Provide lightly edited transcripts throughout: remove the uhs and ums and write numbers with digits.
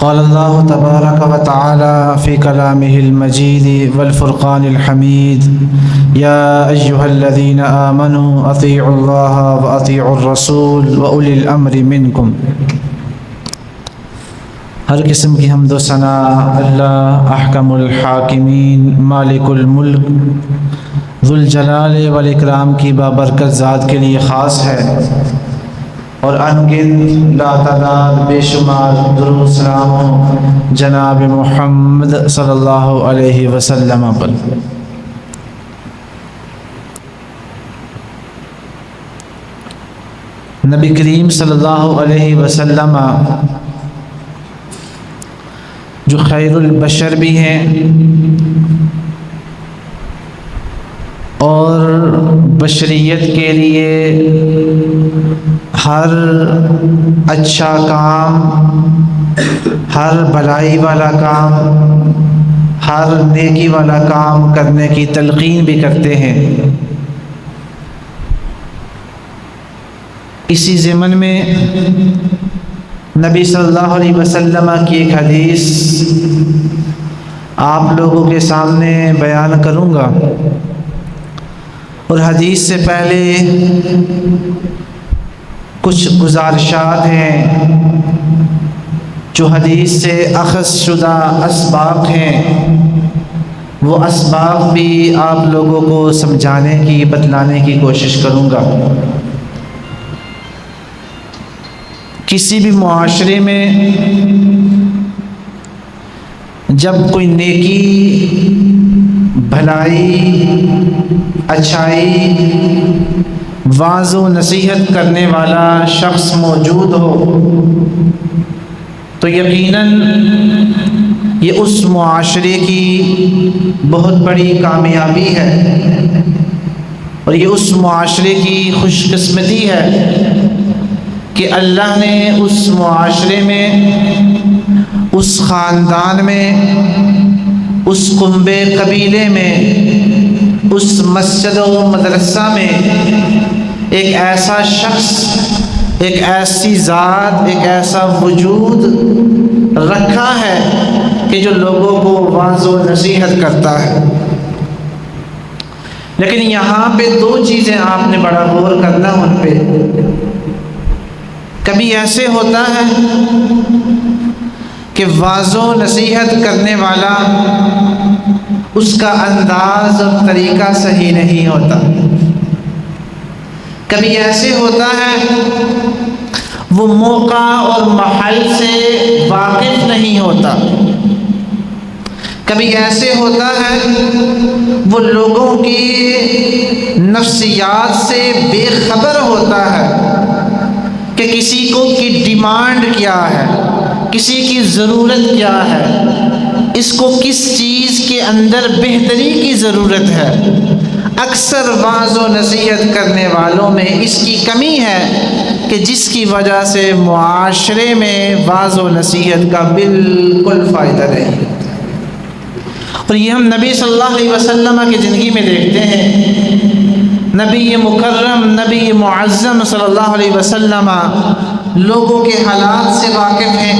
قال الله تبارك وتعالى في كلامه المجيد والفرقان الحميد يا أيها الذين آمنوا أطيعوا الله وأطيعوا الرسول وأولي الأمر منكم۔ ہر قسم کی حمد و ثنا اللہ احکم الحاکمین مالک الملک ذوالجلال والاکرام کی بابرکت ذات کے لیے خاص ہے، اور انگن لاتعداد بے شمار درود سلام جناب محمد صلی اللہ علیہ وسلم پر۔ نبی کریم صلی اللہ علیہ وسلم جو خیر البشر بھی ہیں اور بشریت کے لیے ہر اچھا کام، ہر بھلائی والا کام، ہر نیکی والا کام کرنے کی تلقین بھی کرتے ہیں۔ اسی ضمن میں نبی صلی اللہ علیہ وسلم کی ایک حدیث آپ لوگوں کے سامنے بیان کروں گا، اور حدیث سے پہلے کچھ گزارشات ہیں جو حدیث سے اخذ شدہ اسباق ہیں، وہ اسباق بھی آپ لوگوں کو سمجھانے کی، بتلانے کی کوشش کروں گا۔ کسی بھی معاشرے میں جب کوئی نیکی، بھلائی، اچھائی، واعظ و نصیحت کرنے والا شخص موجود ہو تو یقیناً یہ اس معاشرے کی بہت بڑی کامیابی ہے، اور یہ اس معاشرے کی خوش قسمتی ہے کہ اللہ نے اس معاشرے میں، اس خاندان میں، اس کنبے قبیلے میں، اس مسجد و مدرسہ میں ایک ایسا شخص، ایک ایسی ذات، ایک ایسا وجود رکھا ہے کہ جو لوگوں کو واعظ و نصیحت کرتا ہے۔ لیکن یہاں پہ دو چیزیں آپ نے بڑا غور کرنا ان پہ۔ کبھی ایسے ہوتا ہے کہ واعظ و نصیحت کرنے والا، اس کا انداز اور طریقہ صحیح نہیں ہوتا۔ کبھی ایسے ہوتا ہے وہ موقع اور محل سے واقف نہیں ہوتا۔ کبھی ایسے ہوتا ہے وہ لوگوں کی نفسیات سے بے خبر ہوتا ہے کہ کسی کو کی ڈیمانڈ کیا ہے، کسی کی ضرورت کیا ہے، اس کو کس چیز کے اندر بہتری کی ضرورت ہے۔ اکثر واعظ و نصیحت کرنے والوں میں اس کی کمی ہے کہ جس کی وجہ سے معاشرے میں واعظ و نصیحت کا بالکل فائدہ نہیں۔ اور یہ ہم نبی صلی اللہ علیہ وسلم کی زندگی میں دیکھتے ہیں۔ نبی مکرم، نبی معظم صلی اللہ علیہ وسلم لوگوں کے حالات سے واقف ہیں،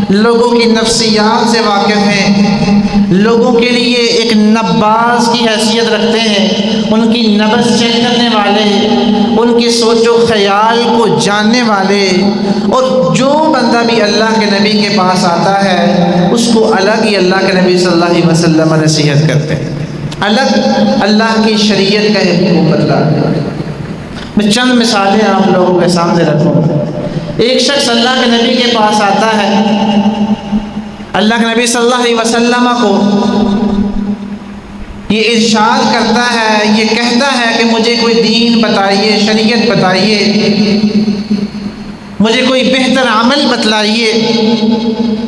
لوگوں کی نفسیات سے واقف ہیں، لوگوں کے لیے ایک نباز کی حیثیت رکھتے ہیں، ان کی نبض چیک کرنے والے، ان کے سوچ و خیال کو جاننے والے، اور جو بندہ بھی اللہ کے نبی کے پاس آتا ہے اس کو الگ ہی اللہ کے نبی صلی اللہ علیہ وسلم نصیحت کرتے ہیں، الگ اللہ کی شریعت کا حکم بتلاتے ہیں۔ میں چند مثالیں آپ لوگوں کے سامنے رکھوں گا۔ ایک شخص اللہ کے نبی کے پاس آتا ہے، اللہ کے نبی صلی اللہ علیہ وسلم کو یہ ارشاد کرتا ہے، یہ کہتا ہے کہ مجھے کوئی دین بتائیے، شریعت بتائیے، مجھے کوئی بہتر عمل بتلائیے۔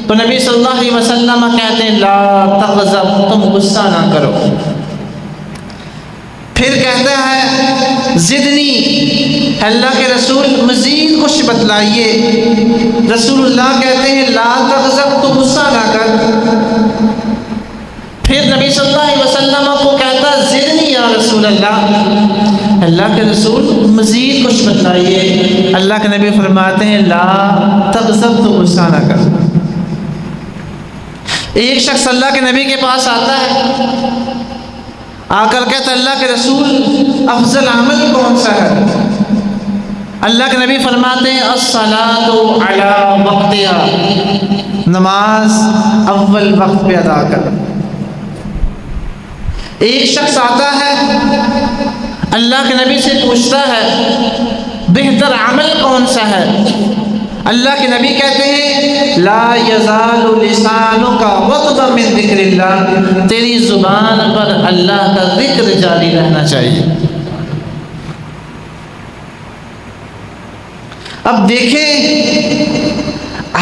تو نبی صلی اللہ علیہ وسلم کہتے ہیں لا تغضب، تم غصہ نہ کرو۔ پھر کہتا ہے زدنی، اللہ کے رسول مزید کچھ بتلائیے۔ رسول اللہ کہتے ہیں لا تغضب، تو غصہ نہ کر۔ پھر نبی صلی اللہ علیہ وسلم کو کہتا زدنی یا رسول اللہ، اللہ کے رسول مزید کچھ بتلائیے۔ اللہ کے نبی فرماتے ہیں لا تغضب، تو غصہ نہ کر۔ ایک شخص اللہ کے نبی کے پاس آتا ہے، آ کر کہتا ہے اللہ کے رسول افضل عمل کون سا ہے؟ اللہ کے نبی فرماتے ہیں الصلاۃ علی وقتها، نماز اول وقت پہ ادا کر۔ ایک شخص آتا ہے اللہ کے نبی سے پوچھتا ہے بہتر عمل کون سا ہے؟ اللہ کے نبی کہتے ہیں لا یزال لسانک رطبا من ذکر اللہ، تیری زبان پر اللہ کا ذکر جاری رہنا چاہیے۔ اب دیکھیں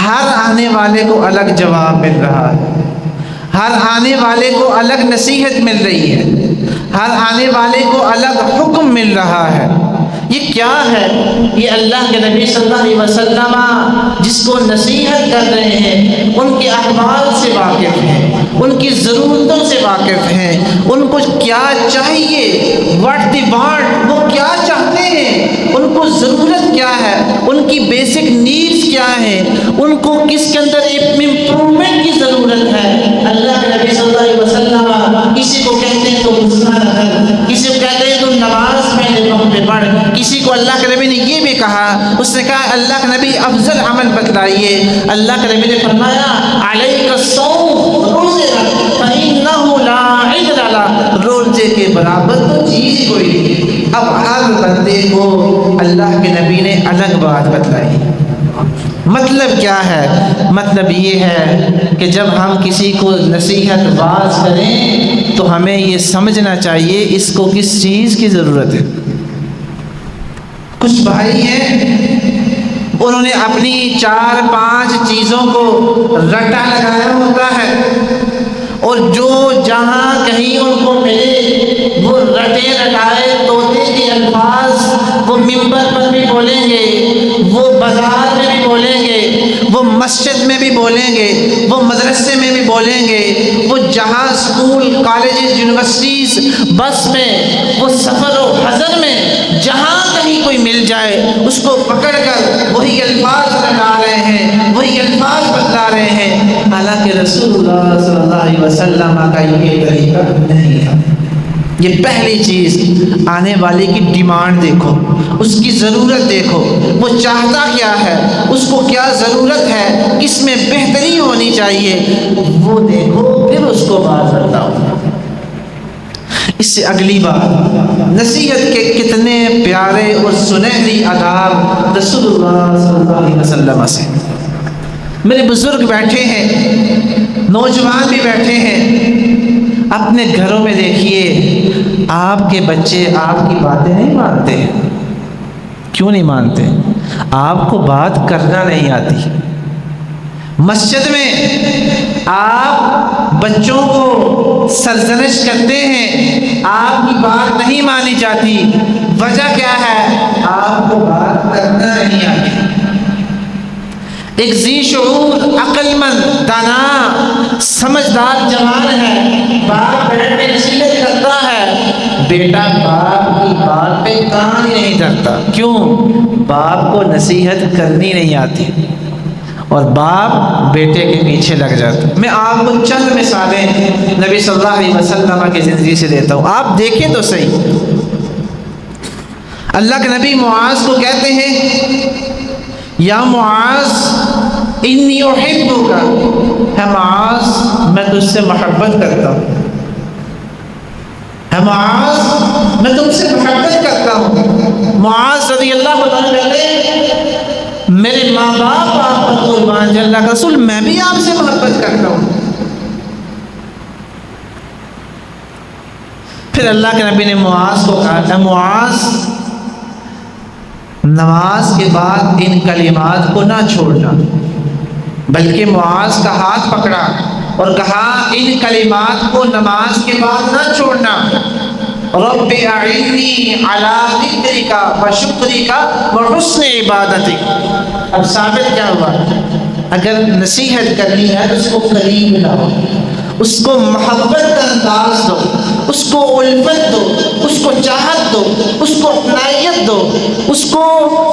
ہر آنے والے کو الگ جواب مل رہا ہے، ہر آنے والے کو الگ نصیحت مل رہی ہے، ہر آنے والے کو الگ حکم مل رہا ہے۔ یہ کیا ہے؟ یہ اللہ کے نبی صلی اللہ علیہ وسلم جس کو نصیحت کر رہے ہیں ان کے احوال سے واقف ہیں، ان کی ضرورتوں سے واقف ہیں، ان کو کیا چاہیے، واٹ دی وانٹ، وہ کیا چاہتے ہیں، ان کو ضرورت کیا ہے، ان کی بیسک نیڈز کیا ہیں، ان کو کس کے اندر امپرومنٹ کی ضرورت ہے۔ اللہ کے نبی صلی اللہ علیہ وسلم کسی کو کہتے ہیں تو غصہ نہ کر، کسی کو کہتے ہیں تو نماز پہلے وقت پہ پڑھ، کسی کو اللہ کے نبی نے یہ بھی کہا، اس نے کہا اللہ کے نبی افضل عمل بتلائیے۔ اللہ کے نبی نے فرمایا علیک الصوم، روزے رکھ، فإنہ لا عدل لہ، روزے کے برابر تو چیز کوئی نہیں۔ اب ہر بندے کو اللہ کے نبی نے الگ بات بتلائی۔ مطلب کیا ہے؟ مطلب یہ ہے کہ جب ہم کسی کو نصیحت باز کریں تو ہمیں یہ سمجھنا چاہیے اس کو کس چیز کی ضرورت ہے۔ کچھ بھائی ہیں انہوں نے اپنی 4-5 چیزوں کو رٹا لگایا ہوتا ہے، اور جو جہاں کہیں ان کو ملے وہ رٹے رٹائے طوطے کے الفاظ وہ ممبر پر بھی بولیں گے، وہ بازار میں بھی بولیں گے، وہ مسجد میں بھی بولیں گے، وہ مدرسے میں بھی بولیں گے، وہ جہاں اسکول کالجز یونیورسٹیز بس میں، وہ سفر و حضر میں، جہاں کہیں کوئی مل جائے اس کو پکڑ کر وہی الفاظ رٹا رہے ہیں، وہی الفاظ بتلا رہے ہیں، حالانکہ رسول اللہ صلی اللہ علیہ وسلم کا یہ طریقہ نہیں تھا۔ یہ پہلی چیز، آنے والے کی ڈیمانڈ دیکھو، اس کی ضرورت دیکھو، وہ چاہتا کیا ہے، اس کو کیا ضرورت ہے، کس میں بہتری ہونی چاہیے، وہ دیکھو، پھر اس کو بات بتاؤ۔ اس سے اگلی بات، نصیحت کے کتنے پیارے اور سنہری آداب رسول اللہ صلی اللہ علیہ وسلم سے۔ میرے بزرگ بیٹھے ہیں، نوجوان بھی بیٹھے ہیں، اپنے گھروں میں دیکھیے آپ کے بچے آپ کی باتیں نہیں مانتے۔ کیوں نہیں مانتے؟ آپ کو بات کرنا نہیں آتی۔ مسجد میں آپ بچوں کو سرزنش کرتے ہیں، آپ کی بات نہیں مانی جاتی، وجہ کیا ہے؟ آپ کو بات کرنا نہیں آتی۔ ایک ذی شعور، عقل مند، دانا، سمجھدار جوان ہے، باپ بیٹے پہ نصیحت کرتا ہے، بیٹا باپ کی بات پہ کان ہی نہیں دھرتا۔ کیوں؟ باپ کو نصیحت کرنی نہیں آتی، اور باپ بیٹے کے پیچھے لگ جاتا۔ میں آپ کو چند مثالیں نبی صلی اللہ علیہ وسلم کی زندگی سے دیتا ہوں، آپ دیکھیں تو صحیح۔ اللہ کے نبی معاذ کو کہتے ہیں یا معاذ انی احبک، ہے معاذ میں تجھ سے محبت کرتا ہوں، ہے معاذ میں تم سے محبت کرتا ہوں۔ معاذ رضی اللہ عنہ کہتے ہیں میرے ماں باپ آپ پر قربان جائیں، اللہ کا رسول میں بھی آپ سے محبت کرتا ہوں۔ پھر اللہ کے نبی نے معاذ کو کہا اے معاذ، نماز کے بعد ان کلمات کو نہ چھوڑنا، بلکہ معاذ کا ہاتھ پکڑا اور کہا ان کلمات کو نماز کے بعد نہ چھوڑنا، رب اعنی علی ذکرک و شکرک و حسن عبادتک۔ اب ثابت کیا ہوا؟ اگر نصیحت کرنی ہے تو اس کو قریب لاؤ، اس کو محبت کا انداز دو، اس کو الفت دو، اس کو چاہت دو، اس کو اپنائیت دو، اس کو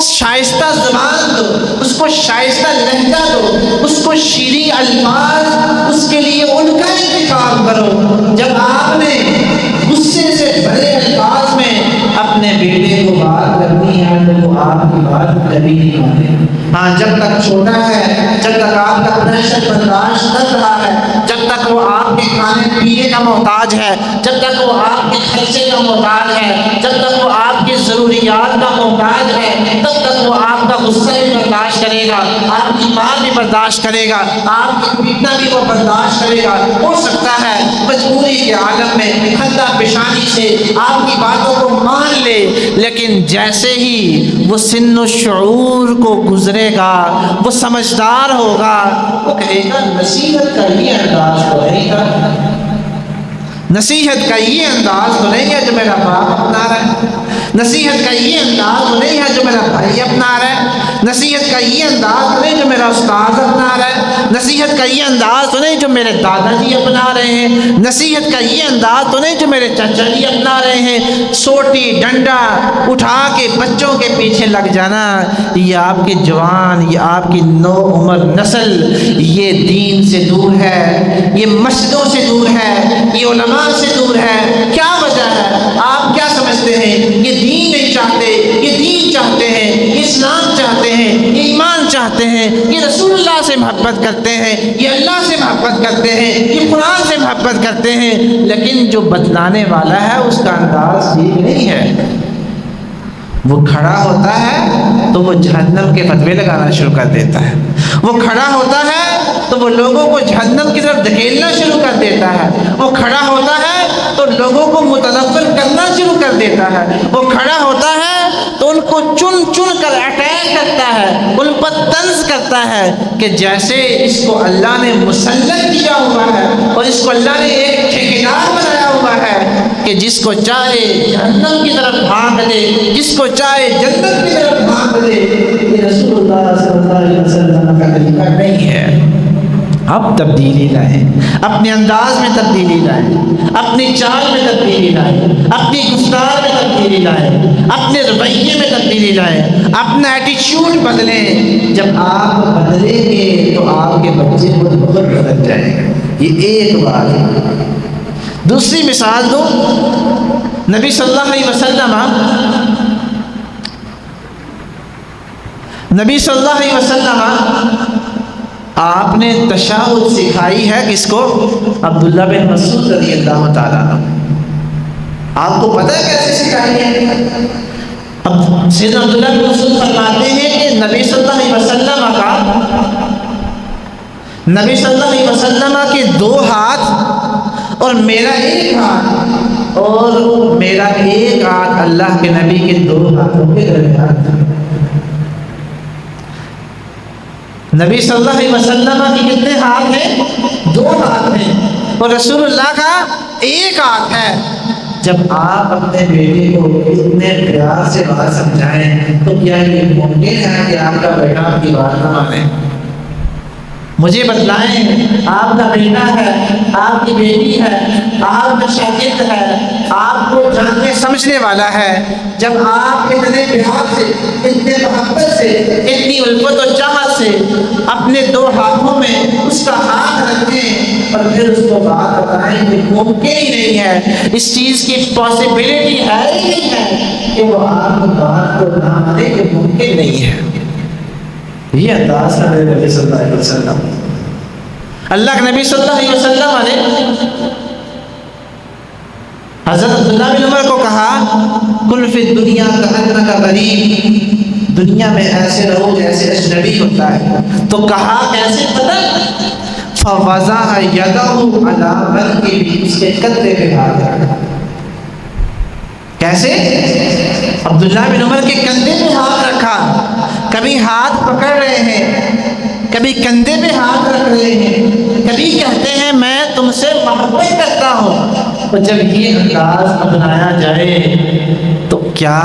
شائستہ زبان دو، اس کو شائستہ لہجہ دو، اس کو شیریں الفاظ، اس کے لیے کرو. جب آپ نے غصے سے بھرے الفاظ میں اپنے بیٹے کو بات کرنی ہے تو وہ آپ کی بات کبھی نہیں مانے. ہاں جب تک چھوٹا ہے، جب تک آپ کا پریشر برداشت کر رہا ہے، جب تک وہ آپ کے کھانے پینے کا محتاج ہے، جب تک وہ آپ کے خرچے کا محتاج ہے، جب تک وہ آپ کی ضروریات کا محتاج ہے، تب تک وہ آپ کا غصہ بھی برداشت کرے گا، آپ کی مار بھی برداشت کرے گا، آپ کی پیٹنا بھی وہ برداشت کرے گا. ہو سکتا ہے مجبوری کے عالم میں خندہ پیشانی سے آپ کی باتوں کو مان لے، لیکن جیسے ہی وہ سن و شعور کو گزرے گا، وہ سمجھدار ہوگا، وہ کہے گا نصیحت کا یہ انداز تو نہیں تھا، نصیحت کا یہ انداز تو نہیں ہے جو میرا باپ اپنا رہا ہے، نصیحت کا یہ انداز تو نہیں ہے جو میرا بھائی اپنا رہا ہے، نصیحت کا یہ انداز تو نہیں جو میرا استاد اپنا رہا ہے، نصیحت کا یہ انداز تو نہیں جو میرے دادا جی اپنا رہے ہیں، نصیحت کا یہ انداز تو نہیں جو میرے چچا جی اپنا رہے ہیں. سوٹی ڈنڈا اٹھا کے بچوں کے پیچھے لگ جانا، یہ آپ کے جوان، یہ آپ کی نو عمر نسل یہ دین سے دور ہے، یہ مسجدوں سے دور ہے، یہ علماء سے دور ہے. کیا وجہ ہے؟ آپ کیا سمجھتے ہیں؟ یہ دین نہیں چاہتے، یہ دین چاہتے ہیں، یہ اسلام چاہتے ہیں، یہ ایمان چاہتے ہیں، یہ رسول اللہ سے محبت کرتے ہیں، یہ اللہ سے محبت کرتے ہیں، یہ قرآن سے محبت کرتے ہیں، لیکن جو بتلانے والا ہے اس کا انداز ٹھیک نہیں ہے. وہ کھڑا ہوتا ہے تو وہ جہنم کے فتوے لگانا شروع کر دیتا ہے، وہ کھڑا ہوتا ہے تو وہ لوگوں کو جہنم کی طرف دھکیلنا شروع کر دیتا ہے، وہ کھڑا ہوتا ہے تو لوگوں کو متنفر کرنا شروع کر دیتا ہے، وہ کھڑا ہوتا ہے تو ان کو چن چن کر اٹیک کرتا ہے، ان پر طنز کرتا ہے کہ جیسے اس کو اللہ نے مسلط کیا ہوا ہے اور اس کو اللہ نے ایک ٹھیکیدار بنایا ہوا ہے کہ جس کو چاہے جہنم کی طرف بھاگ دے، جس کو چاہے جنت کی طرف بھاگ دے. یہ رسول اللہ صلی اللہ علیہ وسلم کا طریقہ نہیں ہے. اب تبدیلی لائیں، اپنے انداز میں تبدیلی لائیں، اپنی چال میں تبدیلی لائیں، اپنی گفتار میں تبدیلی لائیں، اپنے رویے میں تبدیلی لائیں، اپنا ایٹیچیوڈ بدلیں. جب آپ بدلیں گے تو آپ کے بچے خود بخود بدل جائیں گے. یہ ایک بات ہے. دوسری مثال دو. نبی صلی اللہ علیہ وسلم آپ نے تشہد سکھائی ہے کس کو؟ عبداللہ بن مسعود رضی اللہ تعالیٰ عنہ. آپ کو پتہ ہے کیسے سکھائی ہے؟ اب سیدنا عبداللہ بن مسعود فرماتے ہیں کہ نبی صلی اللہ علیہ وسلم کے 2 ہاتھ اور میرا 1 ہاتھ، اور میرا 1 ہاتھ اللہ کے نبی کے 2 ہاتھوں کے درمیان. نبی صلی اللہ علیہ وسلم کے کتنے ہاتھ ہیں؟ 2 ہاتھ ہیں، اور رسول اللہ کا 1 ہاتھ ہے. جب آپ اپنے بیٹے کو اتنے پیار سے بات سمجھائیں تو کیا یہ ممکن ہے کہ آپ کا بیٹا آپ کی بات نہ مانے؟ مجھے بتلائیں، آپ کا بیٹا ہے، آپ کی بیٹی ہے، آپ کا شاگرد ہے، آپ کو جاننے سمجھنے والا ہے. جب آپ اتنے پیار سے، اتنے محبت سے، اتنی الفت و چاہت سے اپنے 2 ہاتھوں میں اس کا ہاتھ رکھیں اور پھر اس کو بات بتائیں کہ ممکن ہی نہیں ہے، اس چیز کی پاسبلٹی ہے ہی نہیں ہے کہ وہ آپ کی بات کو نہ مانے، کہ ممکن نہیں ہے. یہ انداز ہے میرے نبی صلی اللہ علیہ وسلم. اللہ کے نبی صلی اللہ علیہ وسلم نے حضرت عبداللہ بن عمر کو کہا کل فی الدنیا کأنک غریب، دنیا میں ایسے رہو جیسے اجنبی ہوتا ہے. تو کہا کیسے؟ پتہ؟ فوضع یدہ علی منکبہ، اس کے کندھے پہ ہاتھ رکھا. کیسے؟ عبداللہ بن عمر کے کندھے پہ ہاتھ رکھا. کبھی ہاتھ پکڑ رہے ہیں، کبھی کندھے پہ ہاتھ رکھ رہے ہیں، کبھی کہتے ہیں میں تم سے محبت کرتا ہوں. اور جب یہ انداز اپنایا جائے تو کیا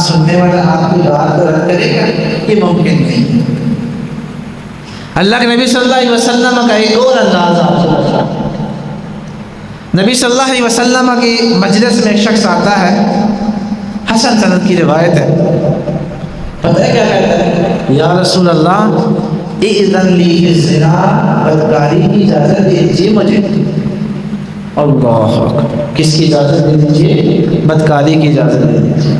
سننے والا آپ کی بات کو رد کرے گا؟ یہ ممکن نہیں. اللہ کے نبی صلی اللہ علیہ وسلم کا ایک اور انداز آپ سے بتاتا ہوں. نبی صلی اللہ علیہ وسلم کی مجلس میں ایک شخص آتا ہے، حسن سند کی روایت ہے. پتہ ہے کیا کہتا ہے؟ یا رسول اللہ اذن لی فی الزنا، بدکاری کی اجازت دیجیے مجھے. اللہ اکبر، کس کی اجازت دے دیجیے؟ بدکاری کی اجازت دے دیجیے۔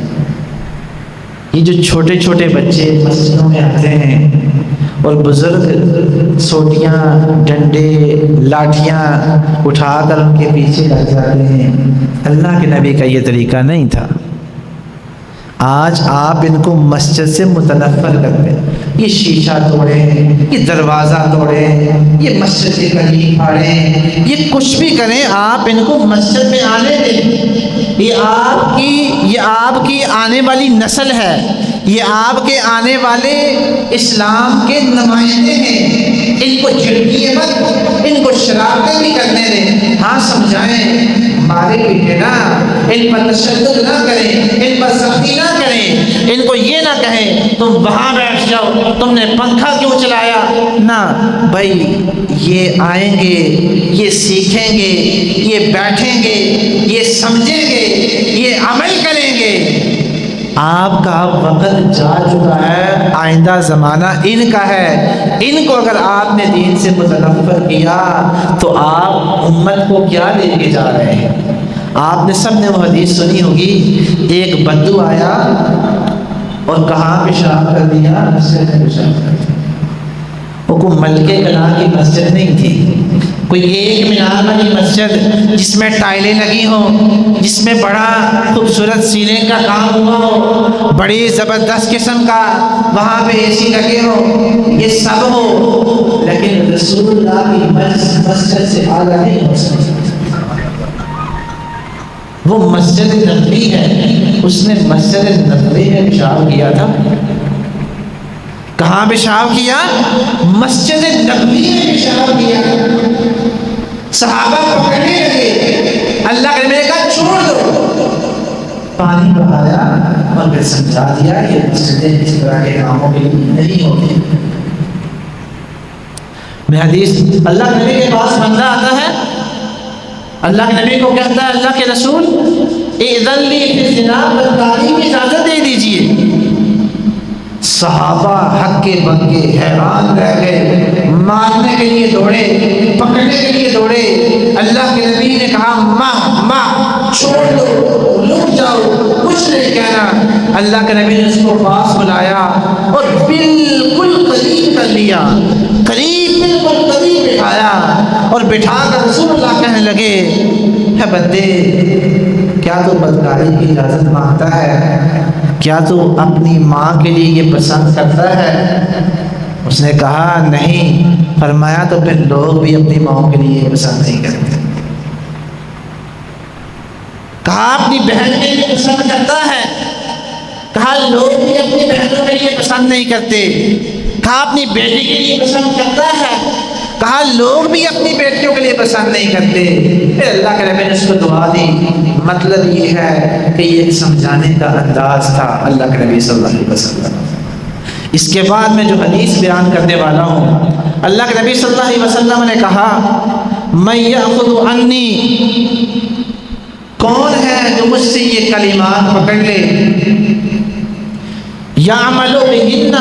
یہ جو چھوٹے چھوٹے بچے مسجدوں میں آتے ہیں اور بزرگ سوٹیاں، ڈنڈے، لاٹھیاں اٹھا کر ان کے پیچھے لگ جاتے ہیں، اللہ کے نبی کا یہ طریقہ نہیں تھا۔ آج آپ ان کو مسجد سے متنفر کرتے ہیں، یہ شیشہ توڑیں، یہ دروازہ توڑیں، یہ مسجد کے قریب پھاڑیں، یہ کچھ بھی کریں، آپ ان کو مسجد میں آنے دیں۔ یہ آپ کی آنے والی نسل ہے، یہ آپ کے آنے والے اسلام کے نمائندے ہیں، ان کو جھڑکیے مت، ان کو شرارتیں بھی کرنے دیں، ہاں سمجھائیں، مارے پیٹے نا، ان پر تشدد نہ کریں، ان پر سختی نہ کریں، ان کو یہ نہ کہیں تم وہاں بیٹھ جاؤ، تم نے پنکھا کیوں چلایا، نہ بھائی، یہ آئیں گے، یہ سیکھیں گے، یہ بیٹھیں گے، یہ سمجھیں گے، یہ عمل کریں گے۔ آپ کا وقت جا چکا ہے، آئندہ زمانہ ان کا ہے، ان کو اگر آپ نے دین سے متنفر کیا تو آپ امت کو کیا دے کے جا رہے ہیں؟ آپ نے سب نے وہ حدیث سنی ہوگی، ایک بدو آیا اور کہاں پیشاب کر دیا؟ مسجد میں پیشاب کر دیا۔ وہ کوئی ملکے کلا کی مسجد نہیں تھی، کوئی ایک مینار والی مسجد جس میں ٹائلیں لگی ہوں، جس میں بڑا خوبصورت سیلنگ کا کام ہوا ہو، بڑی زبردست قسم کا وہاں پہ اے سی لگے ہو، یہ سب ہو، لیکن رسول اللہ کی مسجد سے اعلیٰ نہیں ہو سکتی۔ وہ مسجد نبوی ہے، اس نے مسجد نبوی میں پیشاب کیا تھا۔ کہاں پیشاب کیا؟ مسجد نبوی میں پیشاب کیا۔ صحابہ پکڑنے لگے، اللہ کے نبی نے کہا چھوڑ دو، پانی بہایا اور پھر سمجھا دیا یہ مسجدیں اس طرح کے کاموں کے لیے نہیں ہوتی۔ میں حدیث، اللہ کے نبی کے پاس بندہ آتا ہے، اللہ کے نبی کو کہتا ہے اللہ کے رسول اذن لی فی الزنا، بدکاری کی اجازت دے دیجیے۔ صحابہ حق کے بنکے حیران رہ گئے، مارنے کے لیے دوڑے، پکڑنے کے لیے دوڑے۔ اللہ کے نبی نے کہا ماں چھوڑ دو، رک جاؤ، کچھ نہیں کہنا۔ اللہ کے نبی نے اس کو پاس بلایا اور بالکل قریب کر لیا، بالکل قریب بٹھایا اور بٹھا کر رسول اللہ کہنے لگے، ہے بندے، کیا تو بدکاری کی اجازت مانگتا ہے؟ کیا تو اپنی ماں کے لیے یہ پسند کرتا ہے؟ اس نے کہا نہیں۔ فرمایا تو پھر لوگ بھی اپنی ماں کے لیے یہ پسند نہیں کرتے۔ کہا اپنی بہن کے لیے پسند کرتا ہے؟ کہا لوگ بھی اپنی بہنوں کے لیے پسند نہیں کرتے۔ کہا اپنی بیٹی کے لیے پسند کرتا ہے؟ کہا لوگ بھی اپنی بیٹیوں کے لیے پسند نہیں کرتے۔ پھر اللہ کے نبی نے اس کو دعا دی۔ مطلب یہ ہے کہ یہ سمجھانے کا انداز تھا اللہ کے نبی صلی اللہ علیہ وسلم۔ اس کے بعد میں جو حدیث بیان کرنے والا ہوں، اللہ کے نبی صلی اللہ علیہ وسلم نے کہا من یأخذ عنی، کون ہے جو مجھ سے یہ کلمات پکڑ لے، یعمل بہن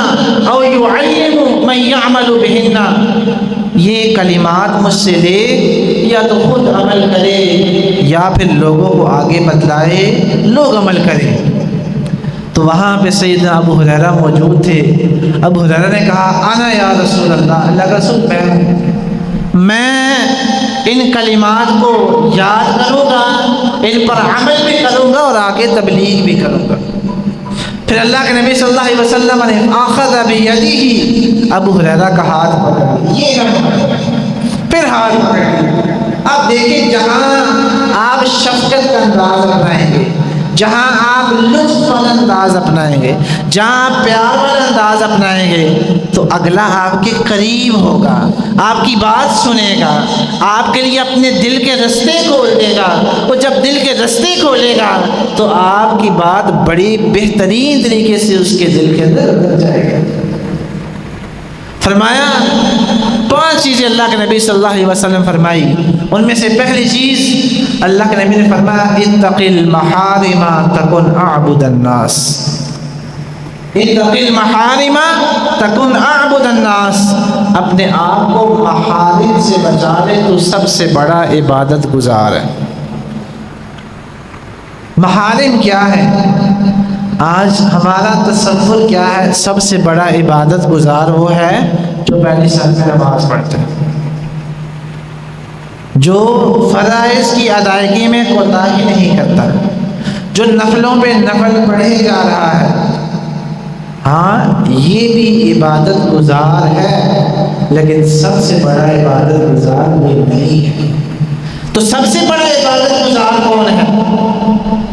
او یعلم من یعمل بہن، یہ کلمات مجھ سے لے یا تو خود عمل کرے یا پھر لوگوں کو آگے بتلائے، لوگ عمل کریں۔ تو وہاں پہ سیدنا ابو ہریرہ موجود تھے۔ ابو ہریرہ نے کہا انا یا رسول اللہ، اللہ کا رسول میں ان کلمات کو یاد کروں گا، ان پر عمل بھی کروں گا اور آگے تبلیغ بھی کروں گا۔ پھر اللہ کے نبی صلی اللہ علیہ وسلم نے آخذ بیدہ، ابو ہریرہ کا ہاتھ پکڑ لیا، پھر ہاتھ پکڑ لیا۔ اب دیکھیں جہاں آپ شفقت کا انداز اپنائیں گے، جہاں آپ لطف والا انداز اپنائیں گے، جہاں آپ پیار والا انداز اپنائیں گے، تو اگلا آپ کے قریب ہوگا، آپ کی بات سنے گا، آپ کے لیے اپنے دل کے رستے کھول دے گا۔ وہ جب دل کے رستے کھولے گا تو آپ کی بات بڑی بہترین طریقے سے اس کے دل کے اندر اتر جائے گا۔ فرمایا 5 چیزیں اللہ کے نبی صلی اللہ علیہ وسلم فرمائی، ان میں سے پہلی چیز اللہ کے نبی نے فرمایا اتق المحارم تکن اعبد الناس، اتق المحارم تکن اعبد الناس، اپنے آپ کو محارم سے بچا لے تو سب سے بڑا عبادت گزار ہے۔ محارم کیا ہے؟ آج ہمارا تصور کیا ہے؟ سب سے بڑا عبادت گزار وہ ہے جو پہلی صف میں نماز پڑھتا ہے، جو فرائض کی ادائیگی میں کوتاہی نہیں کرتا، جو نفلوں پہ نفل پڑھے جا رہا ہے۔ ہاں یہ بھی عبادت گزار ہے، لیکن سب سے بڑا عبادت گزار وہ نہیں ہے۔ تو سب سے بڑا عبادت گزار کون ہے؟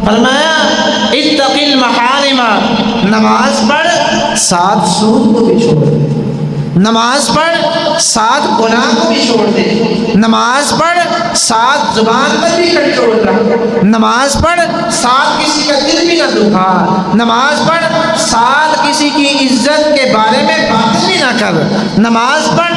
فرمایا اتق المحارم، نماز پڑھ، 7 سود کو بھی چھوڑ دے، نماز پڑھ 7 گناہ کو بھی چھوڑ دے، نماز پڑھ 7 زبان پر بھی کنٹرول رکھ، نماز پڑھ 7 کسی کا دل بھی نہ دکھا، نماز پڑھ 7 کسی کی عزت کے بارے میں باتیں بھی نہ کر، نماز پڑھ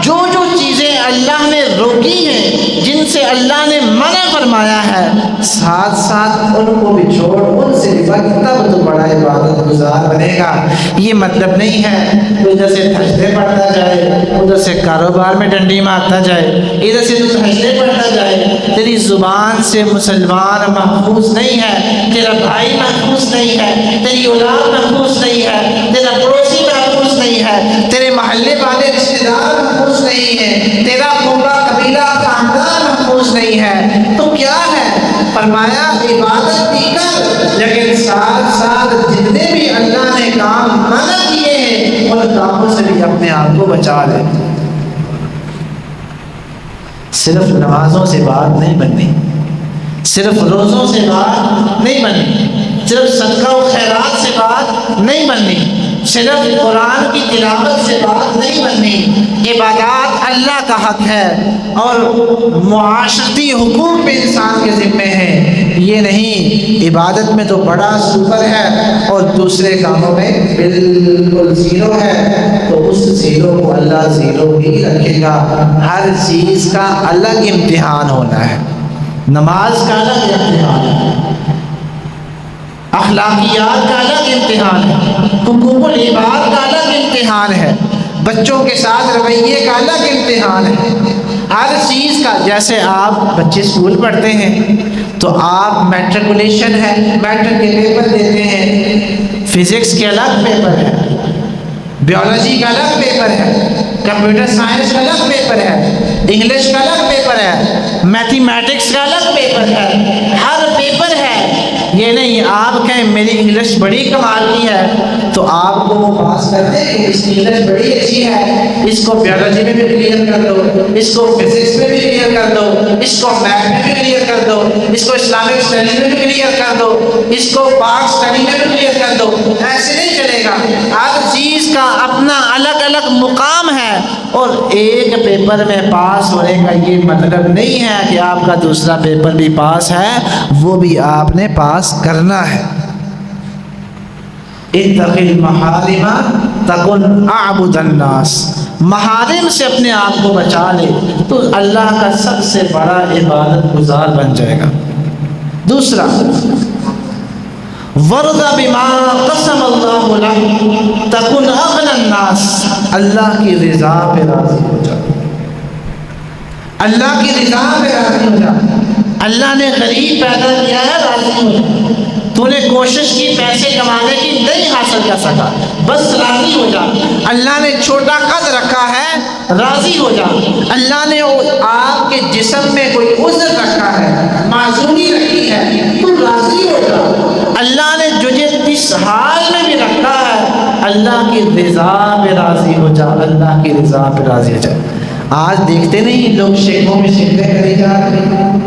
جو جو چیزیں اللہ نے روکی ہیں، جن سے اللہ نے منع فرمایا ہے، ساتھ ساتھ ان کو بھی چھوڑ، ان سے بھی بچ، تب تو بڑا عبادت گزار بنے گا۔ یہ مطلب نہیں ہے تو ادھر سے سجدے پڑھتا جائے، ادھر سے کاروبار میں ڈنڈی مارتا جائے، ادھر سے تو سجدے پڑھتا جائے، تیری زبان سے مسلمان محفوظ نہیں ہے، تیرا بھائی محفوظ نہیں ہے، تیری اولاد محفوظ نہیں ہے، تیرا پڑوسی محفوظ نہیں ہے، تیرے محلے والے رشتے دار محفوظ نہیں ہے، تیرا پورا قبیلہ خاندان محفوظ نہیں ہے، تو کیا ہے؟ فرمایا عبادت بھی کر، لیکن ساتھ ساتھ جتنے بھی اللہ نے کام منع کیے ہیں ان کاموں سے بھی اپنے آپ کو بچا لے۔ صرف نمازوں سے بات نہیں بننی، صرف روزوں سے بات نہیں بننی، صرف صدقہ و خیرات سے بات نہیں بننی، صرف قرآن کی تلاوت سے بات نہیں بننی۔ عبادات اللہ کا حق ہے اور معاشرتی حقوق بھی انسان کے ذمے ہیں، یہ نہیں عبادت میں تو بڑا سپر ہے اور دوسرے کاموں میں بالکل زیرو ہے، تو اس زیرو کو اللہ زیرو ہی رکھے گا۔ ہر چیز کا الگ امتحان ہونا ہے، نماز کا الگ امتحان ہے، اخلاقیات کا الگ امتحان ہے، حقوق العباد کا الگ امتحان ہے، بچوں کے ساتھ رویے کا الگ امتحان ہے، ہر چیز کا۔ جیسے آپ بچے اسکول پڑھتے ہیں تو آپ میٹریکولیشن ہے، میٹرک کے پیپر دیتے ہیں، فزکس کے الگ پیپر ہے، بیولوجی کا الگ پیپر ہے، کمپیوٹر سائنس کا الگ پیپر ہے، انگلش کا الگ پیپر ہے، میتھمیٹکس کا الگ پیپر ہے، ہر پیپر ہے۔ یہ نہیں آپ کہیں میری انگلش بڑی کمال کی ہے تو آپ کو وہ پاس کر دیں کہ اس کی انگلش بڑی اچھی ہے، اس کو بیولوجی میں بھی کلیئر کر دو، اس کو فزکس میں بھی کلیئر کر دو، اس کو میتھ میں بھی کلیئر کر دو، اس کو اسلامک اسٹڈی میں بھی کلیئر کر دو، اس کو پاک اسٹڈی میں بھی کلیئر کر دو۔ ایسے نہیں چلے گا، ہر چیز کا اپنا الگ الگ مقام ہے، اور ایک پیپر میں پاس ہونے کا یہ مطلب نہیں ہے کہ آپ کا دوسرا پیپر بھی پاس ہے، وہ بھی آپ نے پاس کرنا ہے۔ اتق المحارم تکن اعبد الناس، محارم سے اپنے آپ کو بچا لے تو اللہ کا سب سے بڑا عبادت گزار بن جائے گا۔ دوسرا وَرْضَ بِمَا قَسَمَ اللَّهُ لَكَ تَكُنْ أَغْنَى النَّاسِ، اللہ کی رضا پہ راضی ہو جا، اللہ کی رضا پہ راضی ہو جا۔ اللہ نے غریب پیدا کیا ہے، راضی ہو جا۔ تو نے کوشش کی پیسے کمانے کی، نہیں حاصل کر سکا، بس راضی ہو جا۔ اللہ نے چھوٹا قد رکھا ہے، راضی ہو جا۔ اللہ نے آپ کے جسم میں کوئی عذر رکھا ہے، معذوری رکھی ہے، تو راضی ہو جا۔ اللہ نے تجھے اس حال میں بھی رکھا ہے، اللہ کی رضا پہ راضی ہو جا، اللہ کی رضا پہ راضی ہو جا۔ آج دیکھتے نہیں لوگ شکووں میں شکوے کرے جا رہے ہیں،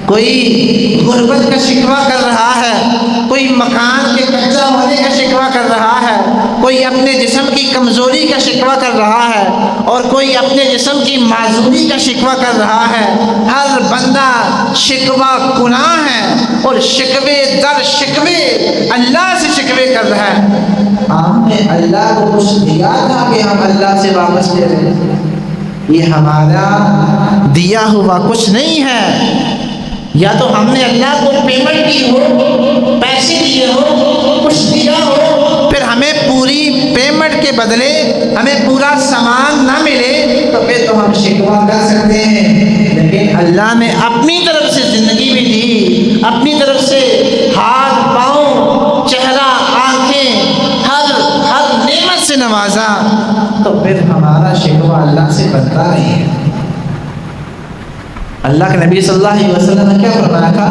کوئی غربت کا شکوہ کر رہا ہے، کوئی مکان کے کچا ہونے کا شکوہ کر رہا ہے، کوئی اپنے جسم کی کمزوری کا شکوہ کر رہا ہے، اور کوئی اپنے جسم کی معذوری کا شکوہ کر رہا ہے۔ ہر بندہ شکوہ گناہ ہے، اور شکوے در شکوے اللہ سے شکوے کر رہا ہے۔ ہم نے اللہ کو کچھ دیا تھا کہ ہم اللہ سے واپس لے رہے ہیں، یہ ہمارا دیا ہوا کچھ نہیں ہے۔ یا تو ہم نے اللہ کو پیمنٹ کی ہو، پیسے دیے ہو، کچھ دیا ہو، پھر ہمیں پورے کے بدلے ہمیں پورا سامان نہ ملے تو پھر تو ہم شکوہ کر سکتے ہیں، لیکن اللہ نے اپنی طرف سے زندگی بھی دی، اپنی طرف سے ہاتھ پاؤں چہرہ آنکھیں ہر نعمت سے نوازا، تو پھر ہمارا شکوہ اللہ سے بنتا نہیں ہے۔ اللہ کے نبی صلی اللہ علیہ وسلم نے کیا فرمایا تھا؟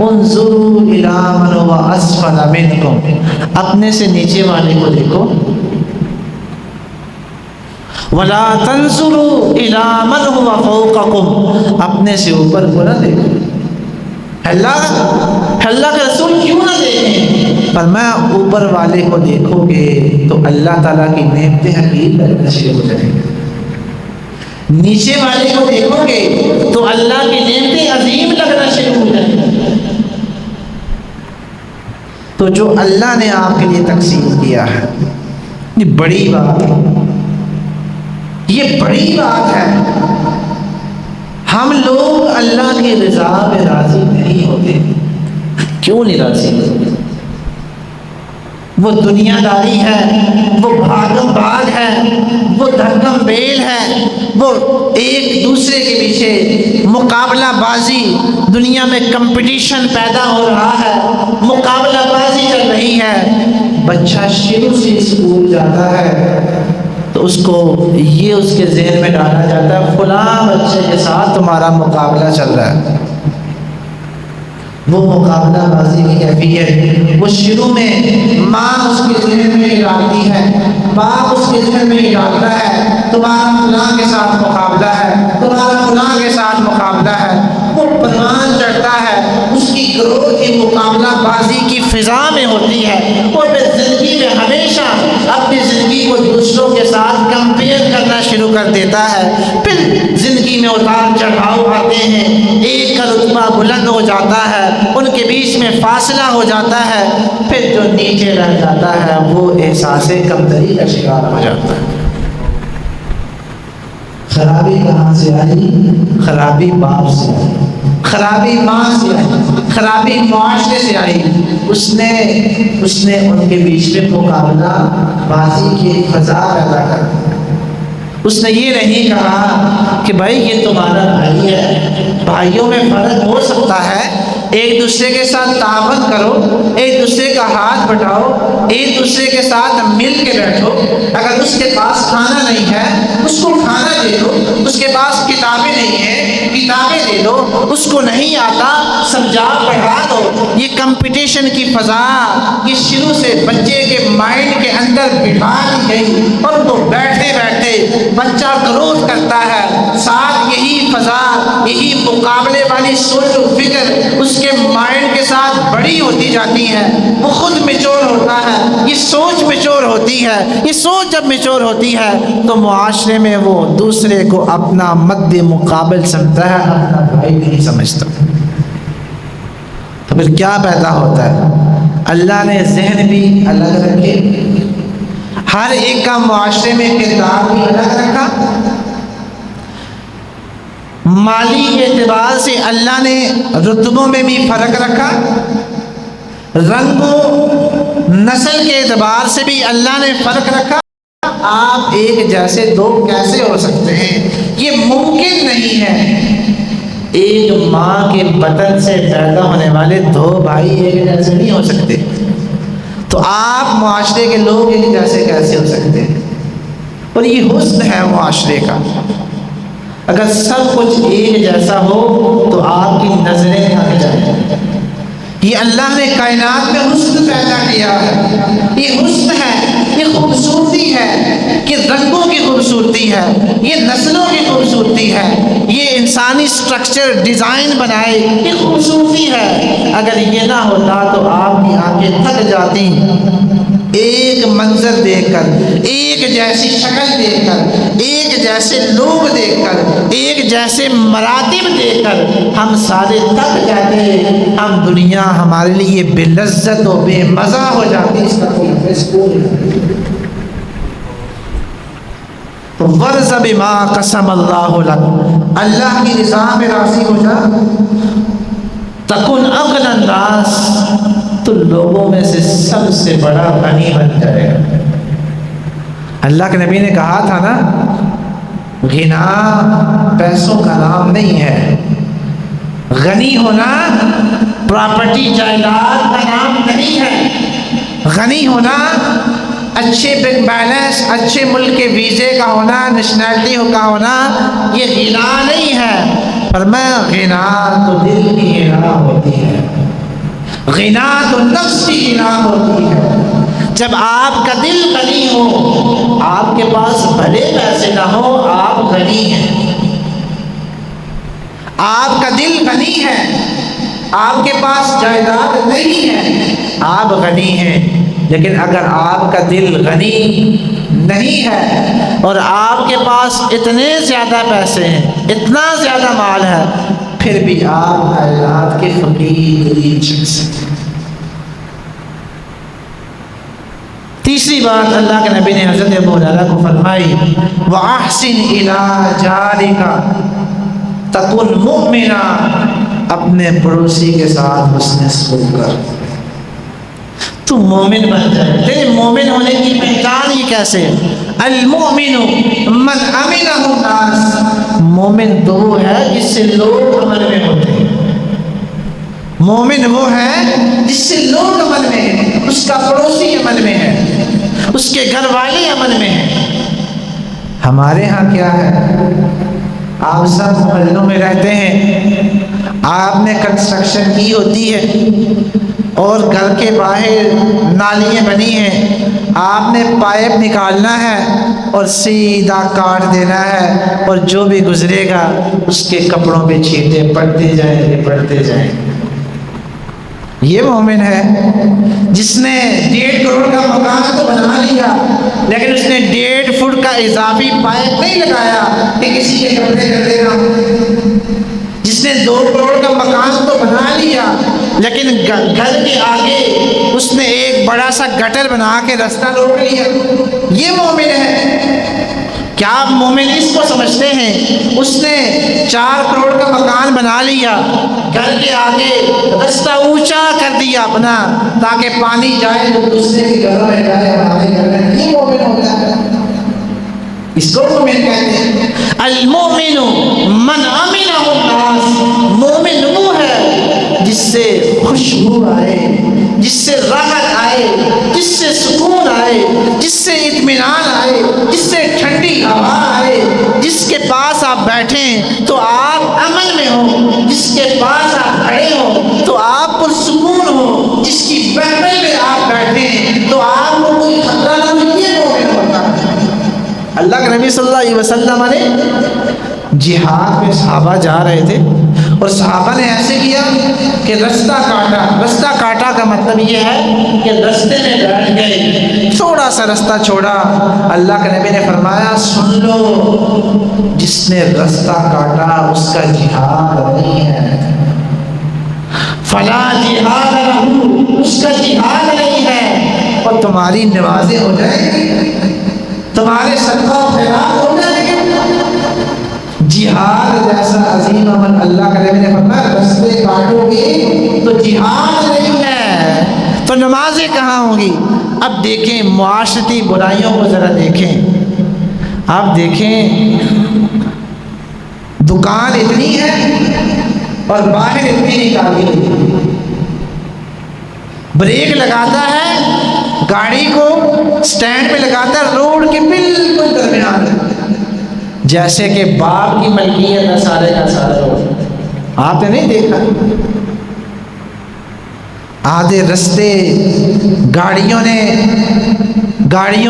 انظروا الی من هو اسفل منکم، اپنے سے نیچے والے کو دیکھو، ولا تنظروا الی من هو فوقکم، اپنے سے اوپر کو نہ دیکھو۔ اللہ کے رسول کیوں نہ دیکھیں؟ فرمایا اوپر والے کو دیکھو گے تو اللہ تعالیٰ کی نعمتیں حقیق کرنا شروع ہو جائیں گے، نیچے والے کو دیکھو گے تو اللہ کی نعمتیں عظیم لگنا شروع ہو جائیں گی۔ تو جو اللہ نے آپ کے لیے تقسیم کیا ہے یہ بڑی بات ہے، یہ بڑی بات ہے۔ ہم لوگ اللہ کی رضا میں راضی نہیں ہوتے، کیوں نہیں راضی ہوتے؟ وہ دنیا داری ہے، وہ بھاگم بھاگ ہے، وہ دھکم بیل ہے، وہ ایک دوسرے کے پیچھے مقابلہ بازی، دنیا میں کمپٹیشن پیدا ہو رہا ہے، مقابلہ بازی چل رہی ہے۔ بچہ شروع سے اسکول جاتا ہے تو اس کو یہ اس کے ذہن میں ڈالا جاتا ہے فلاں بچے کے ساتھ تمہارا مقابلہ چل رہا ہے۔ وہ مقابلہ بازی کی کیفیت وہ شروع میں ماں اس کے ذہن میں ڈالتی ہے، باپ اس کے ذہن میں ڈالتا ہے تمہارا فلاں کے ساتھ مقابلہ ہے، تمہارا فلاں کے ساتھ مقابلہ ہے۔ وہ پروان چڑھتا ہے، اس کی گروہ کی مقابلہ بازی کی فضا میں ہوتی ہے۔ وہ زندگی میں ہمیشہ اپنی زندگی کو دوسروں کے ساتھ کمپیئر کرنا شروع کر دیتا ہے۔ پھر زندگی میں اتار چڑھاؤ آتے ہیں، ایک کا رتبہ بلند ہو جاتا ہے، ان کے بیچ میں فاصلہ ہو جاتا ہے، پھر جو نیچے رہ جاتا ہے وہ احساس کمتری کا شکار ہو جاتا ہے۔ خرابی کہاں سے آئی؟ خرابی باپ سے آئی، خرابی ماں سے آئی، خرابی معاشرے سے آئی۔ اس نے ان کے بیچ میں مقابلہ بازی کی فضا پیدا کر۔ اس نے یہ نہیں کہا کہ بھائی یہ تمہارا بھائی ہے، بھائیوں میں فرق ہو سکتا ہے، ایک دوسرے کے ساتھ تعاون کرو، ایک دوسرے کا ہاتھ بٹاؤ، ایک دوسرے کے ساتھ مل کے بیٹھو۔ اگر اس کے پاس کھانا نہیں ہے اس کو کھانا دے دو، اس کے پاس کتابیں نہیں ہیں کتابیں دے دو، اس کو نہیں آتا سمجھا پڑھا دو۔ یہ کمپٹیشن کی فضا یہ شروع سے بچے کے مائنڈ کے اندر بٹھا دی گئی، اور تو بیٹھے بیٹھے بچہ گروتھ کرتا ہے، ساتھ یہی فضا یہی مقابلے والی سوچ و فکر اس کے مائنڈ کے ساتھ بڑی ہوتی جاتی ہے۔ وہ خود میچور ہوتا ہے، یہ سوچ میچور ہوتی ہے۔ یہ سوچ جب میچور ہوتی ہے تو معاشرے میں وہ دوسرے کو اپنا مد مقابل سمجھتا ہے، اپنا بھائی نہیں سمجھتا۔ تو پھر کیا پیدا ہوتا ہے؟ اللہ نے ذہن بھی الگ رکھے، ہر ایک کا معاشرے میں کردار بھی الگ رکھا۔ مالی اعتبار سے اللہ نے رتبوں میں بھی فرق رکھا، رنگ و نسل کے اعتبار سے بھی اللہ نے فرق رکھا۔ آپ ایک جیسے دو کیسے ہو سکتے ہیں؟ یہ ممکن نہیں ہے۔ ایک ماں کے بطن سے پیدا ہونے والے دو بھائی ایک جیسے نہیں ہو سکتے، تو آپ معاشرے کے لوگ ایک جیسے کیسے ہو سکتے ہیں؟ اور یہ حسن ہے معاشرے کا۔ اگر سب کچھ ایک جیسا ہو تو آپ کی نظریں تھک جائیں۔ یہ اللہ نے کائنات میں حسن پیدا کیا ہے، یہ حسن ہے، یہ خوبصورتی ہے، یہ رنگوں کی خوبصورتی ہے، یہ نسلوں کی خوبصورتی ہے، یہ انسانی سٹرکچر ڈیزائن بنائے یہ خوبصورتی ہے۔ اگر یہ نہ ہوتا تو آپ کی آنکھیں تھک جاتی۔ ایک منظر دیکھ کر، ایک جیسی شکل دیکھ کر، ایک جیسے لوگ دیکھ کر، ایک جیسے مراتب دیکھ کر ہم سارے تھک جاتے۔ ہم دنیا ہمارے لیے بے لذت و بے مزہ ہو جاتی، اس کا کوئی سکون نہیں۔ تو ورض بما قسم اللہ لک، اللہ کی رضا میں راضی ہو جا، تکن اغنی الناس، تو لوگوں میں سے سب سے بڑا غنی بن جائے گا۔ اللہ کے نبی نے کہا تھا نا، غنا پیسوں کا نام نہیں ہے، غنی ہونا پراپرٹی جائیداد کا نام نہیں ہے، غنی ہونا اچھے بینک بیلنس، اچھے ملک کے ویزے کا ہونا، نیشنلٹی کا ہونا، یہ غنا نہیں ہے۔ فرمایا غنا تو دل کی غنا ہوتی ہے، غنا تو نفس کی غنا ہوتی ہے۔ جب آپ کا دل غنی ہو، آپ کے پاس بھلے پیسے نہ ہو، آپ غنی ہیں۔ آپ کا دل غنی ہے، آپ کے پاس جائیداد نہیں ہے، آپ غنی ہیں۔ لیکن اگر آپ کا دل غنی نہیں ہے اور آپ کے پاس اتنے زیادہ پیسے ہیں، اتنا زیادہ مال ہے، پھر بھی آپ کائنات کے فقیر شخص ہیں۔ تیسری بات اللہ کے نبی نے حضرت ابو ہریرہ کو فرمائی، وَأَحْسِنْ إِلَىٰ جَارِكَ تَكُنْ مُؤْمِنًا، اپنے پڑوسی کے ساتھ حسن سلوک کر، تو مومن بن جائے۔ تیرے مومن ہونے کی پہچان یہ کیسے؟ المؤمن من امنہ الناس، مومن تو وہ ہے جس سے لوگ امن میں ہوتے ہیں۔ مومن وہ ہے جس سے لوگ امن میں ہیں، اس کا پڑوسی امن میں ہے، اس کے گھر والے امن میں ہیں۔ ہمارے ہاں کیا ہے، آپ سب محلوں میں رہتے ہیں، آپ نے کنسٹرکشن کی ہوتی ہے اور گھر کے باہر نالیاں بنی ہیں، آپ نے پائپ نکالنا ہے اور سیدھا کاٹ دینا ہے، اور جو بھی گزرے گا اس کے کپڑوں پہ چھینٹے پڑتے جائیں۔ یہ مومن ہے جس نے 1.5 کروڑ کا مکان تو بنا لیا، لیکن اس نے 1.5 فٹ کا اضافی پائپ نہیں لگایا کہ کسی کے کپڑے کر دے گا۔ جس نے 2 کروڑ کا مکان تو بنا لیا، لیکن گھر کے آگے اس نے ایک بڑا سا گٹر بنا کے رستہ روک لیا، یہ مومن ہے۔ کیا آپ مومن اس کو سمجھتے ہیں؟ اس نے 4 کروڑ کا مکان بنا لیا، گھر کے آگے رستہ اونچا کر دیا اپنا تاکہ پانی جائے تو دوسرے کے گھروں میں جائے، ہمارے گھر میں نہیں مومن ہوتا ہے۔ اس کو مومن کہتے ہیں۔ المؤمن من امنہ الناس، مومن وہ ہے جس سے خوشبو آئے، جس سے راحت آئے، جس سے سکون آئے، جس سے اطمینان آئے، جس سے ٹھنڈی ہوا آئے، جس کے پاس آپ بیٹھیں تو آپ امن میں ہو، جس کے پاس آپ کھڑے ہو تو آپ پرسکون ہو، جس کی بہبل میں آپ بیٹھیں تو آپ کو کوئی خطرہ نہ ہو، یہ مومن ہوتا ہے۔ اللہ کے نبی صلی اللہ علیہ وسلم نے جہاد میں صحابہ جا رہے تھے اور صحابہ نے ایسے کیا کہ رستہ کاٹا۔ رستہ کاٹا کا مطلب یہ ہے کہ رستے میں بیٹھ گئے، تھوڑا سا رستہ چھوڑا۔ اللہ کے نبی نے فرمایا، سن لو، جس نے رستہ کاٹا اس کا جہاد نہیں ہے، فلا جہاد لہ، اس کا جہاد نہیں ہے۔ اور تمہاری نمازیں ہو جائیں گی، تمہارے صدقہ و خیرات ہو جائیں گے، جہاد جیسا عظیم عمل اللہ کے نبی نے فرمایا رستے کاٹو گے تو جہاد نہیں ہے، تو نمازیں کہاں ہوں گی؟ اب دیکھیں معاشرتی برائیوں کو ذرا دیکھیں، آپ دیکھیں دکان اتنی ہے اور باہر اتنی نکالی ہوئی، بریک لگاتا ہے گاڑی کو سٹینڈ پہ لگاتا ہے روڈ کے بالکل درمیان، جیسے کہ باپ کی ملکیت ہے سارے کا سارا روڈ۔ آپ نے نہیں دیکھا آدھے رستے گاڑیوں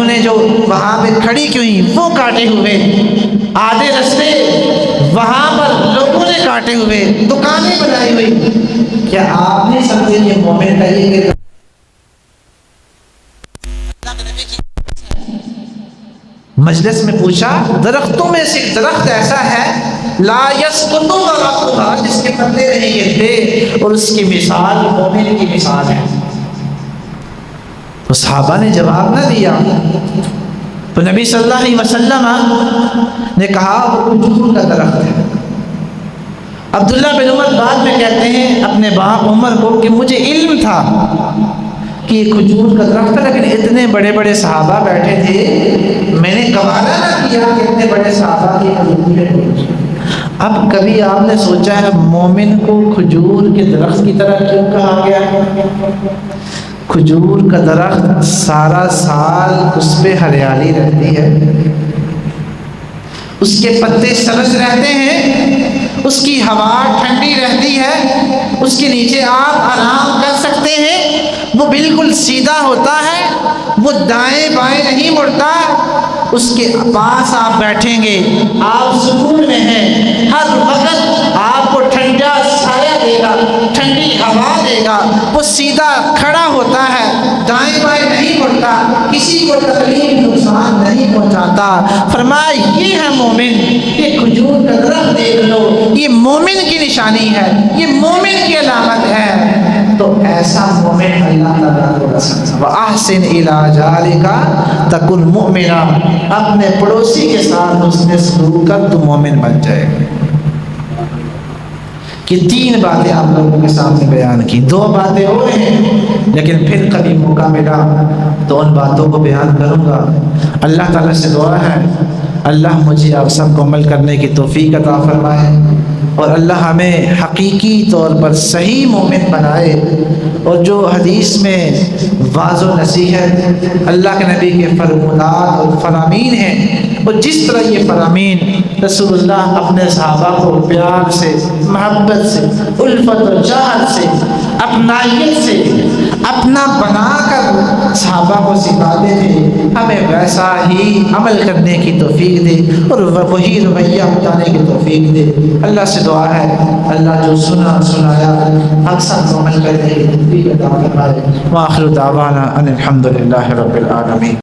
نے جو وہاں پہ کھڑی کی ہوئی وہ کاٹے ہوئے، آدھے رستے وہاں پر لوگوں نے کاٹے ہوئے، دکانیں بنائی ہوئی۔ کیا آپ نے سمجھے یہ مومن کا یہ مجلس میں پوچھا، درختوں میں سے ایک درخت ایسا ہے لا یسقط ورقها، جس کے پتے نہیں گرتے، اور اس کی مثال مومن کی مثال ہے۔ تو صحابہ نے جواب نہ دیا، تو نبی صلی اللہ علیہ وسلم نے کہا وہ کھجور کا درخت ہے۔ عبداللہ بن عمر بعد میں کہتے ہیں اپنے باپ عمر کو کہ مجھے علم تھا کہ یہ کھجور کا درخت ہے، لیکن اتنے بڑے بڑے صحابہ بیٹھے تھے، میں نے گوارا نہ کیا کہ اتنے بڑے صحابہ کی حضور ہے۔ اب کبھی آپ نے سوچا ہے مومن کو کھجور کے درخت کی طرح کیوں کہا گیا؟ کھجور کا درخت سارا سال اس پہ ہریالی رہتی ہے، اس کے پتے سبز رہتے ہیں، اس کی ہوا ٹھنڈی رہتی ہے، اس کے نیچے آپ آرام کر سکتے ہیں، وہ بالکل سیدھا ہوتا ہے، وہ دائیں بائیں نہیں مڑتا، اس کے پاس آپ بیٹھیں گے آپ سکون میں ہیں، ہر وقت آپ کو ٹھنڈا سایہ دے گا، ٹھنڈی ہوا دے گا، وہ سیدھا کھڑا ہوتا ہے، دائیں بائیں نہیں مڑتا، کسی کو تکلیف نقصان نہیں پہنچاتا۔ فرمایا یہ ہے مومن، یہ کھجور کا درخت دیکھ لو، یہ مومن کی نشانی ہے، یہ مومن کی علامت ہے۔ تو ایسا مومن اللہ تعالیٰ کو پسند ہے۔ وَأَحْسِنْ إِلَىٰ جَارِكَ تَكُنْ مُؤْمِنًا، اپنے پڑوسی کے ساتھ حسن سلوک کر تو مومن بن جائے گا۔ یہ تین باتیں آپ لوگوں کے سامنے بیان کی، دو باتیں ہو رہی ہیں لیکن پھر کبھی موقع ملا تو ان باتوں کو بیان کروں گا۔ اللہ تعالیٰ سے دعا ہے اللہ مجھے آپ سب کو عمل کرنے کی توفیق عطا فرمائے، اور اللہ ہمیں حقیقی طور پر صحیح مومن بنائے، اور جو حدیث میں واضح و نصیحت اللہ کے نبی کے فرمودات اور فرامین ہیں، اور جس طرح یہ فرامین رسول اللہ اپنے صحابہ کو پیار سے، محبت سے، الفت اور چاہت سے، اپنائیت سے اپنا بنا کر صحابہ کو سکھاتے تھے، ہمیں ویسا ہی عمل کرنے کی توفیق دے اور وہی رویہ بتانے کی توفیق دے۔ اللہ سے دعا ہے اللہ جو سنایا اکثر عمل کرنے کی توفیق عطا فرمائے۔ وآخر دعوانا ان الحمد للہ رب العالمین۔